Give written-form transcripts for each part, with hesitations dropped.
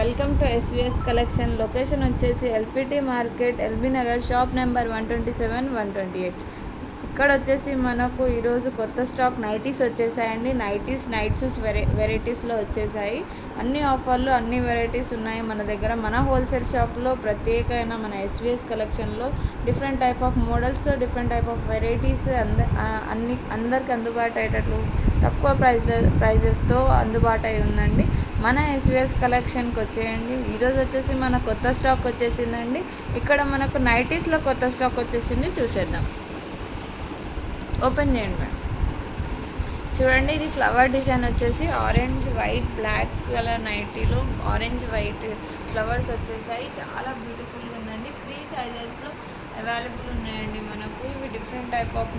Welcome to SVS collection. Location వచ్చేసి LPT market, LB Nagar, shop number 127, 128. ఇక్కడ వచ్చేసి మనకు ఈరోజు కొత్త స్టాక్ నైటీస్ వచ్చేసాయండి. నైట్ షూస్ వెరైటీస్లో వచ్చేసాయి. అన్ని ఆఫర్లు, అన్ని వెరైటీస్ ఉన్నాయి మన దగ్గర. మన హోల్సేల్ షాప్లో ప్రత్యేకమైన మన ఎస్విఎస్ కలెక్షన్లో different type of models, different type of varieties అందరికి అందుబాటు అయ్యేటట్లు తక్కువ ప్రైజెస్తో అందుబాటు అయి ఉందండి. మన ఎస్విఎస్ కలెక్షన్కి వచ్చేయండి. ఈరోజు వచ్చేసి మన కొత్త స్టాక్ వచ్చేసిందండి. ఇక్కడ మనకు నైటీస్లో కొత్త స్టాక్ వచ్చేసింది, చూసేద్దాం. ఓపెన్ చేయండి మేడం. చూడండి, ఇది ఫ్లవర్ డిజైన్ వచ్చేసి ఆరెంజ్, వైట్, బ్లాక్ కలర్ నైటీలో ఆరెంజ్, వైట్ ఫ్లవర్స్ వచ్చేసాయి. చాలా బ్యూటిఫుల్గా ఉందండి. ఫ్రీ సైజెస్లో అవైలబుల్ ఉన్నాయండి మనకు. ఇవి డిఫరెంట్ టైప్ ఆఫ్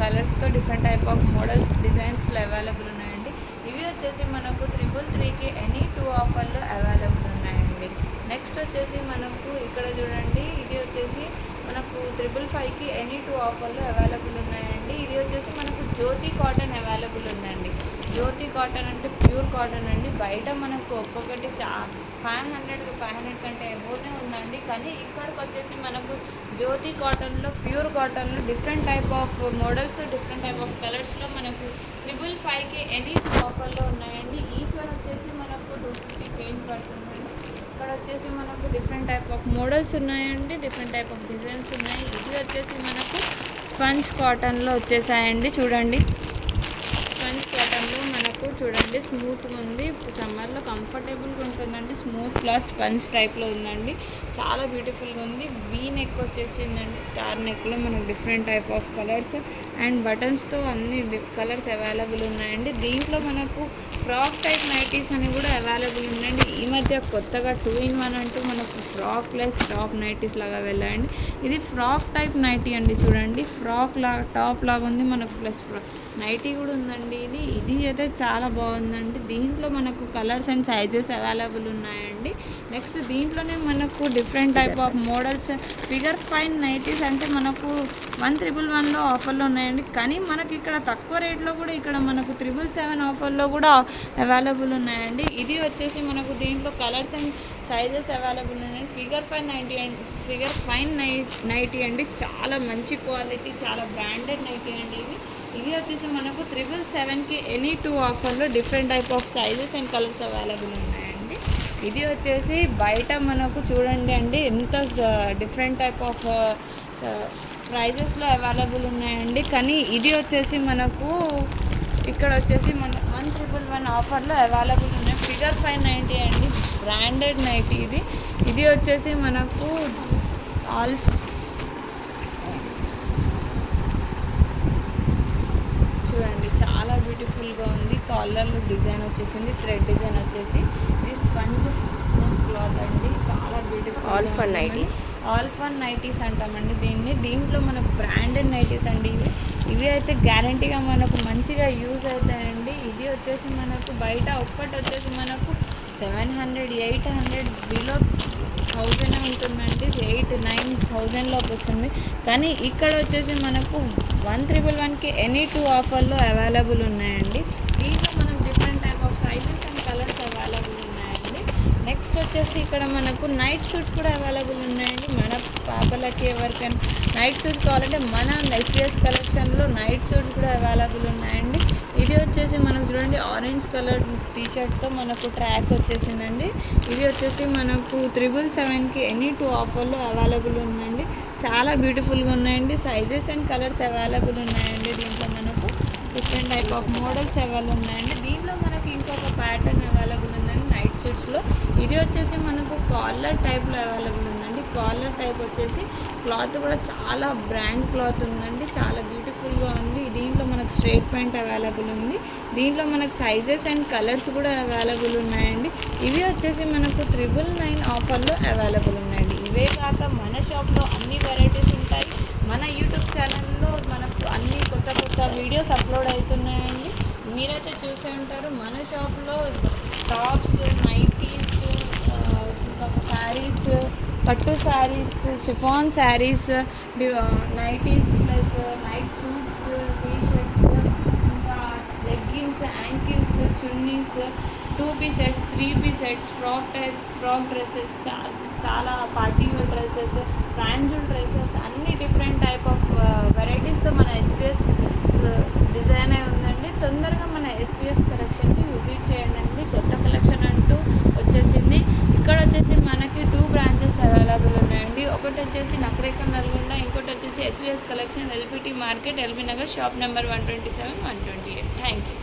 కలర్స్తో డిఫరెంట్ టైప్ ఆఫ్ మోడల్స్, డిజైన్స్లో అవైలబుల్ ఉన్నాయండి. ఇవి వచ్చేసి మనకు 333కి ఎనీ 2 ఆఫర్లు అవైలబుల్ ఉన్నాయండి. నెక్స్ట్ వచ్చేసి మనకు ఇక్కడ చూడండి, ఇది వచ్చేసి మనకు 555కి ఎనీ 2 ఆఫర్లు అవైలబుల్ ఉన్నాయండి. ఇది వచ్చేసి మనకు జ్యోతి కాటన్ అవైలబుల్ ఉందండి. జ్యోతి కాటన్ అంటే ప్యూర్ కాటన్ అండి. బయట మనకు ఒక్కొక్కటి 500 కంటే ఎబోనే ఉందండి. కానీ ఇక్కడికి వచ్చేసి మనకు జ్యోతి కాటన్లో, ప్యూర్ కాటన్లో different type of models, different type of కలర్స్లో మనకు 555కి ఎనీ 2 ఆఫర్లో ఉన్నాయండి. ఈచ్ వన్ వచ్చేసి మనకు 250 చేంజ్ పడుతుందండి. ఇక్కడ వచ్చేసి మనకు డిఫరెంట్ టైప్ ఆఫ్ మోడల్స్ ఉన్నాయండి, డిఫరెంట్ టైప్ ఆఫ్ డిజైన్స్ ఉన్నాయి. ఇది వచ్చేసి మనకు స్పంజ్ కాటన్లో వచ్చేసాయండి. చూడండి, స్పంజ్ కాటన్లో మనకు చూడండి స్మూత్గా ఉంది. సమ్మర్లో కంఫర్టబుల్గా ఉంటుందండి. స్మూత్ ప్లస్ స్పంజ్ టైప్లో ఉందండి. చాలా బ్యూటిఫుల్గా ఉంది. వీ నెక్ వచ్చేసిందండి. స్టార్ నెక్లో మనకు different type of colours and బటన్స్తో అన్ని కలర్స్ అవైలబుల్ ఉన్నాయండి. దీంట్లో మనకు ఫ్రాక్ టైప్ నైటీస్ అని కూడా అవైలబుల్ ఉందండి. ఈ మధ్య కొత్తగా 2-in-1 అంటూ మనకు ఫ్రాక్ ప్లస్ టాప్ నైటీస్ లాగా వెళ్ళండి. ఇది ఫ్రాక్ టైప్ నైటీ అండి. చూడండి, ఫ్రాక్ లాగా టాప్ లాగా ఉంది మనకు, ప్లస్ నైటీ కూడా ఉందండి. ఇది అయితే చాలా బాగుందండి. దీంట్లో మనకు కలర్స్ అండ్ సైజెస్ అవైలబుల్ ఉన్నాయండి. నెక్స్ట్ దీంట్లోనే మనకు different type of models, figure 5 nighties అంటే మనకు 111లో ఆఫర్లో ఉన్నాయండి. కానీ మనకి ఇక్కడ తక్కువ రేట్లో కూడా ఇక్కడ మనకు 777 ఆఫర్లో కూడా అవైలబుల్ ఉన్నాయండి. ఇది వచ్చేసి మనకు దీంట్లో కలర్స్ అండ్ సైజెస్ అవైలబుల్ ఉన్నాయండి. ఫిగర్ 5 నైటీ అండి. చాలా మంచి క్వాలిటీ, చాలా బ్రాండెడ్ నైటీ అండి. ఇది వచ్చేసి మనకు 777కి ఎనీ 2 ఆఫర్లో different type of sizes and colours available ఉన్నాయండి. ఇది వచ్చేసి బయట మనకు చూడండి అండి, ఎంత డిఫరెంట్ టైప్ ఆఫ్ ప్రైజెస్లో అవైలబుల్ ఉన్నాయండి. కానీ ఇది వచ్చేసి మనకు ఇక్కడ వచ్చేసి మన 111 ఆఫర్లో అవైలబుల్ ఉన్నాయి. ఫిగర్ 5 నైటీ అండి, బ్రాండెడ్ నైటీ. ఇది వచ్చేసి మనకు చూడండి, చాలా బ్యూటిఫుల్గా ఉంది. కాలర్లో డిజైన్ వచ్చేసింది, థ్రెడ్ డిజైన్ వచ్చేసి. ఇది స్పంజ్ స్మూత్ క్లాత్ అండి. చాలా బ్యూటిఫుల్. ఆల్ ఫన్ నైటీస్ అంటామండి దీంట్లో మనకు బ్రాండెడ్ నైటీస్ అండి. ఇవి అయితే గ్యారంటీగా మనకు మంచిగా యూజ్ అవుతాయండి. ఇది వచ్చేసి మనకు బయట ఒక్కటి వచ్చేసి మనకు 700, 800 బిలో 1000 ఉంటుందండి. 8,000-9,000లోకి వస్తుంది. కానీ ఇక్కడ వచ్చేసి మనకు 111కి ఎనీ 2 ఆఫర్లో అవైలబుల్ ఉన్నాయండి. దీంట్లో మనకు different type of sizes and colours available ఉన్నాయండి. నెక్స్ట్ వచ్చేసి ఇక్కడ మనకు నైట్ షూట్స్ కూడా అవైలబుల్ ఉన్నాయండి. మన పాపలకి ఎవరికైనా నైట్ షూట్స్ కావాలంటే మన ఎస్విఎస్ కలెక్షన్లో నైట్ షూట్స్ కూడా అవైలబుల్ ఉన్నాయండి. ఇది వచ్చేసి మనకు చూడండి, ఆరెంజ్ కలర్ టీషర్ట్తో మనకు ట్రాక్ వచ్చేసిందండి. ఇది వచ్చేసి మనకు 777కి ఎనీ 2 ఆఫర్లో అవైలబుల్ ఉందండి. చాలా బ్యూటిఫుల్గా ఉన్నాయండి. సైజెస్ అండ్ కలర్స్ అవైలబుల్ ఉన్నాయండి. దీంట్లో మనకు different type of models available ఉన్నాయండి. దీంట్లో మనకు ఇంకొక ప్యాటర్న్ అవైలబుల్ ఉందండి నైట్ షూట్స్లో. ఇది వచ్చేసి మనకు కాలర్ టైప్లో అవైలబుల్ ఉందండి. కాలర్ టైప్ వచ్చేసి క్లాత్ కూడా చాలా బ్రాండ్ క్లాత్ ఉందండి. చాలా బ్యూటిఫుల్గా ఉంది. దీంట్లో మనకు స్ట్రైట్ ప్యాంట్ అవైలబుల్ ఉంది. దీంట్లో మనకు సైజెస్ అండ్ కలర్స్ కూడా అవైలబుల్ ఉన్నాయండి. ఇవి వచ్చేసి మనకు 999 ఆఫర్లో అవైలబుల్ ఉన్నాయండి. ఇవే కాక మన షాప్లో అన్ని వెరైటీస్ ఉంటాయి. మన యూట్యూబ్ ఛానల్లో మనకు అన్ని కొత్త వీడియోస్ అప్లోడ్ అవుతున్నాయండి. మీరైతే చూసే ఉంటారు. మన షాప్లో టాప్స్, నైటీస్, శారీస్, పట్టు saris, chiffon saris, nighties plus night suits, T-shirts, ఇంకా leggings, ankles, chunnis, 2 piece sets, 3 piece sets, frock dresses, చాలా పార్టీ వేర్ డ్రెస్సెస్, ఫ్రాంజుల్ డ్రెస్సెస్, అన్ని డిఫరెంట్ టైప్ ఆఫ్ వెరైటీస్తో మన ఎస్విఎస్ డిజైన్ అయి ఉందండి. తొందరగా మన ఎస్విఎస్ కలెక్షన్కి విజిట్ చేయండి. కొత్త కలెక్షన్ అంటూ వచ్చేసింది. ఇక్కడ వచ్చేసి మనకి 2 బ్రాంచెస్ అవైలబుల్ ఉన్నాయండి. ఒకటి వచ్చేసి నకరేకల్ నల్గొండ, ఇంకోటి వచ్చేసి SVS collection LPT market, LB Nagar, shop number 127, 128. Thank you.